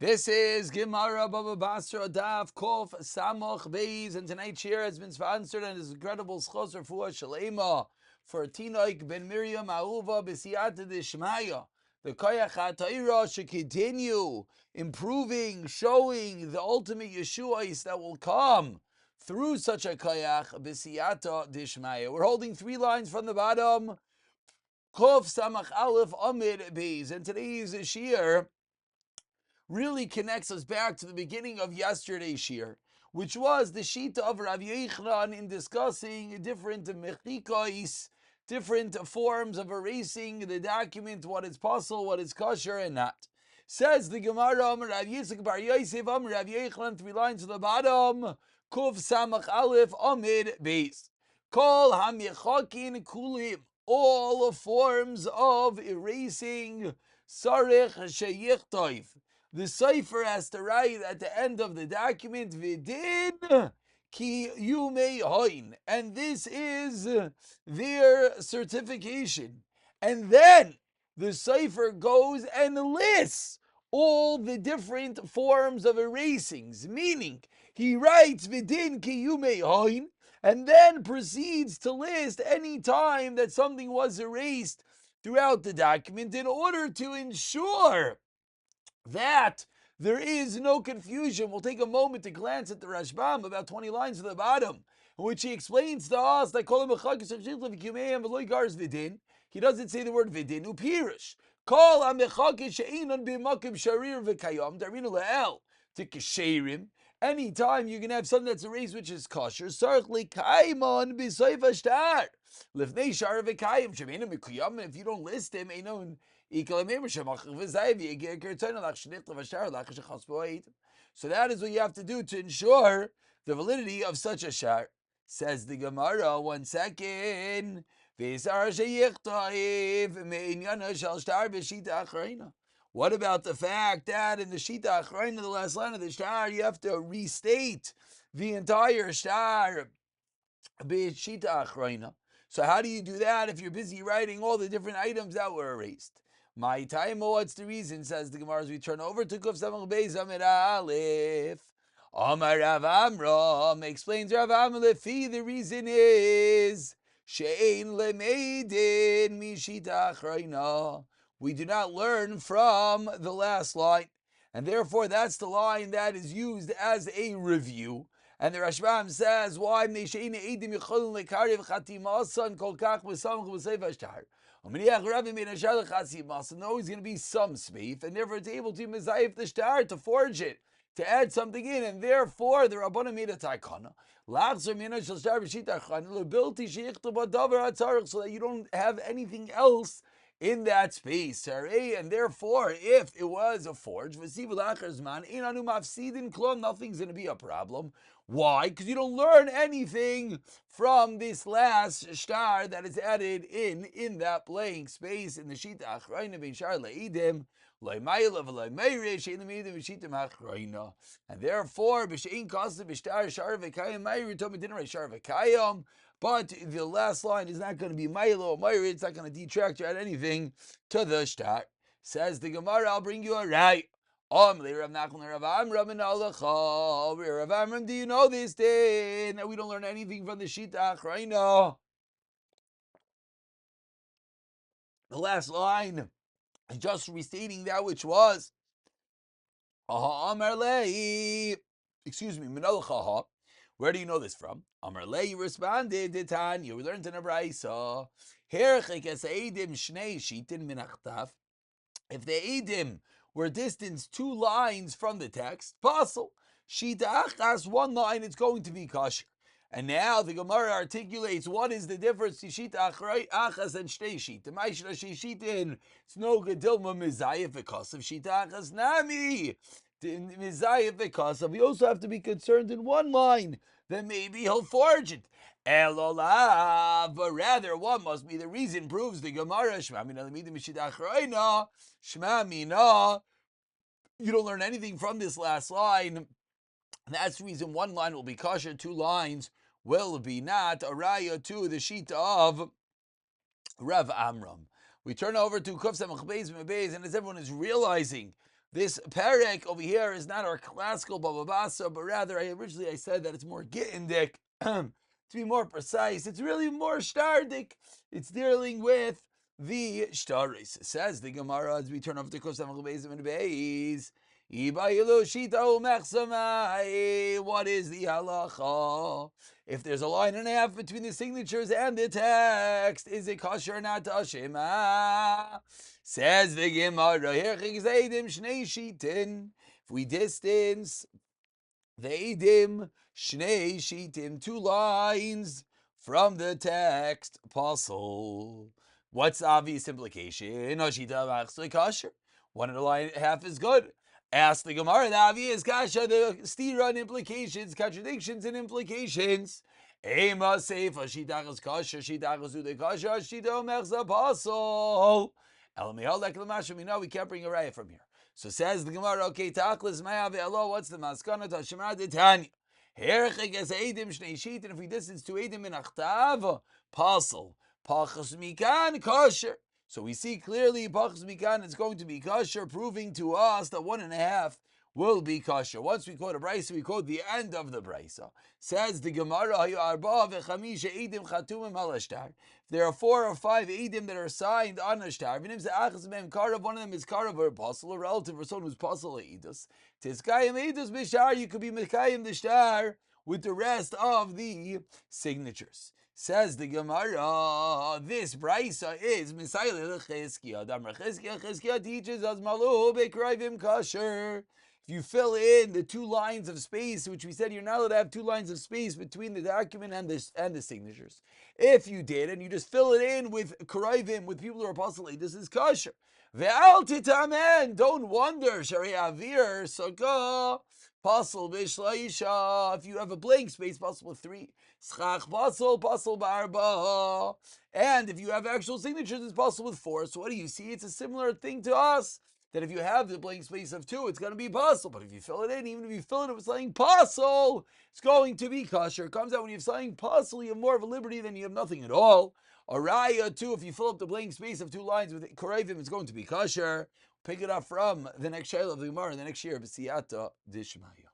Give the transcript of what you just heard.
This is Gemara Baba Basra Daf Kof Samoch Beis, and tonight's share has been sponsored and is incredible schos Rafua Shalema for Tinoik ben Miriam Ahuva b'siyata d'shmaya. The koyach ha'tayra should continue improving, showing the ultimate Yeshuais that will come through such a koyach b'siyata d'shmaya. We're holding 3 lines from the bottom. Kof Samach Aleph Amid Beis, and today's shir really connects us back to the beginning of yesterday's shir, which was the shita of Rav Yochanan in discussing different mechikos, different forms of erasing the document, what is possible, what is kosher and not. Says the Gemara, Rav Yitzchak bar Yosef, Rav Yochanan, 3 lines to the bottom, Kuf Samach Aleph Amid Beis. Kol HaMechakin Kulim, all forms of erasing, Sarech Sheyichtov. The cipher has to write at the end of the document, Vidin ki yume hoin. And this is their certification. And then the cipher goes and lists all the different forms of erasings, meaning he writes Vidin ki yume hoin, and then proceeds to list any time that something was erased throughout the document in order to ensure that there is no confusion. We'll take a moment to glance at the Rashbam, about 20 lines to the bottom, in which he explains to us that he doesn't say the word vidin, upirish. Kol ha-mechakis she'einon b'makim sharir v'kayam, darinu la'el, to kesherim. Anytime you're going to have something that's erased which is kosher, sarch l'kaimon b'soif hashtar. Lifnei shar v'kayim, she'meinu mikuyam, and if you don't list him, einon so that is what you have to do to ensure the validity of such a shar. Says the Gemara, 1 second. What about the fact that in the shita achrayna, the last line of the shtar, you have to restate the entire shtar b'shita achrayna? So how do you do that if you're busy writing all the different items that were erased? My time, what's the reason? Says the Gemara as we turn over to Kuf Samach Beis Amid Aleph. Amar Rav Amram explains Rav Amram the reason is She'ein lemeidin mishita achrayna. We do not learn from the last line, and therefore that's the line that is used as a review. And the Rashbam says, why? No, it's going to be some smeif, and therefore it's able to mizayif the shtar, to forge it, to add something in, and therefore the Rabbana made a taikana. So that you don't have anything else in that space. And therefore, if it was a forge, nothing's going to be a problem. Why? Because you don't learn anything from this last shtar that is added in that blank space in the shita achrayna ben shar leidim leimayla v'leimayre shein leidim v'shita achrayna, and therefore b'shein kasav b'shtar shar v'kayim mayri tomi dinner shar v'kayim. But the last line is not going to be mayla or mayri. It's not going to detract or add anything to the shtar. Says the Gemara, I'll bring you a right. Rav Amram, do you know this thing? That we don't learn anything from the shita achrayna. The last line is just restating that which was. Where do you know this from? Amar Lei responded, Tanya, we learned in a brayso. If the edim were distanced 2 lines from the text, possible. Shita achas, 1 line, it's going to be kosher. And now the Gemara articulates what is the difference to shita achas and shtei shita. Ma'ishra shitin, it's no gedilma mizayef because of shita achas nami. Mizayef because of. We also have to be concerned in 1 line that maybe he'll forge it. Elola, but rather one must be the reason proves the Gemara. Shema mina lemida mishita achrayna. Shema mina. You don't learn anything from this last line. That's the reason 1 line will be kosher, 2 lines will be not. A raya to the sheet of Rav Amram. We turn over to Kuf Samach Beis, and as everyone is realizing, This perek over here is not our classical Baba Basra, but rather originally I said that it's more gittindik. To be more precise, it's really more shtardik. It's dealing with the shtaris. It says the Gemara as we turn over to Kosam Beis and Beis. What is the halacha? If there's a line and a half between the signatures and the text, is it kosher or not tashema? Says the Gemara, if we distance the edim shnei shitim, 2 lines from the text, apostle. What's the obvious implication? Kosher. 1 and a line and a half is good. Ask the Gemara, the obvious kasha, the stira and implications, contradictions and implications. Ema seifa shitachas kasha, shitachas ude kasha, shita omechza apostle. We know we can't bring a raya from here. So says the Gemara, okay, tachlis ma'ave Allah, what's the maskana? Tashema de Tanya. Herchik es eidim shnei shit, and if we distance 2 eidim in achtav, apostle. Pachas mikan kosher. So we see clearly Pachas mikan is going to be kosher, proving to us that 1 and a half will be kosher. Once we quote a brisa, we quote the end of the brisa. Says the Gemara, there are 4 or 5 edim that are signed on a shtar. One of them is karav or apostle, a relative or someone who's apostle edus. Tizkayim edus b'shtar, you could be mekayim the shtar with the rest of the signatures. Says the Gemara, this brisa is Messiah Chizkiah. Chizkiah teaches us malu bekrayvim kasher. If you fill in the 2 lines of space, which we said you're not allowed to have 2 lines of space between the document and the signatures. If you did, and you just fill it in with karayvim, with people who are apostolate, this is kasher. Ve'al titamen, don't wonder, shari avir saka. Pasul b'shleisha. If you have a blank space, pasul with 3. Schach pasul b'arba. And if you have actual signatures, it's pasul with 4. So what do you see? It's a similar thing to us. That if you have the blank space of 2, it's going to be pasul. But if you fill it in, even if you fill it with something pasul, it's going to be kosher. It comes out when you have something pasul, you have more of a liberty than you have nothing at all. A raya too, if you fill up the blank space of 2 lines with karevim, it's going to be kosher. Pick it up from the next shayla of the Gemara, the next year, B'siyata Dishmaya.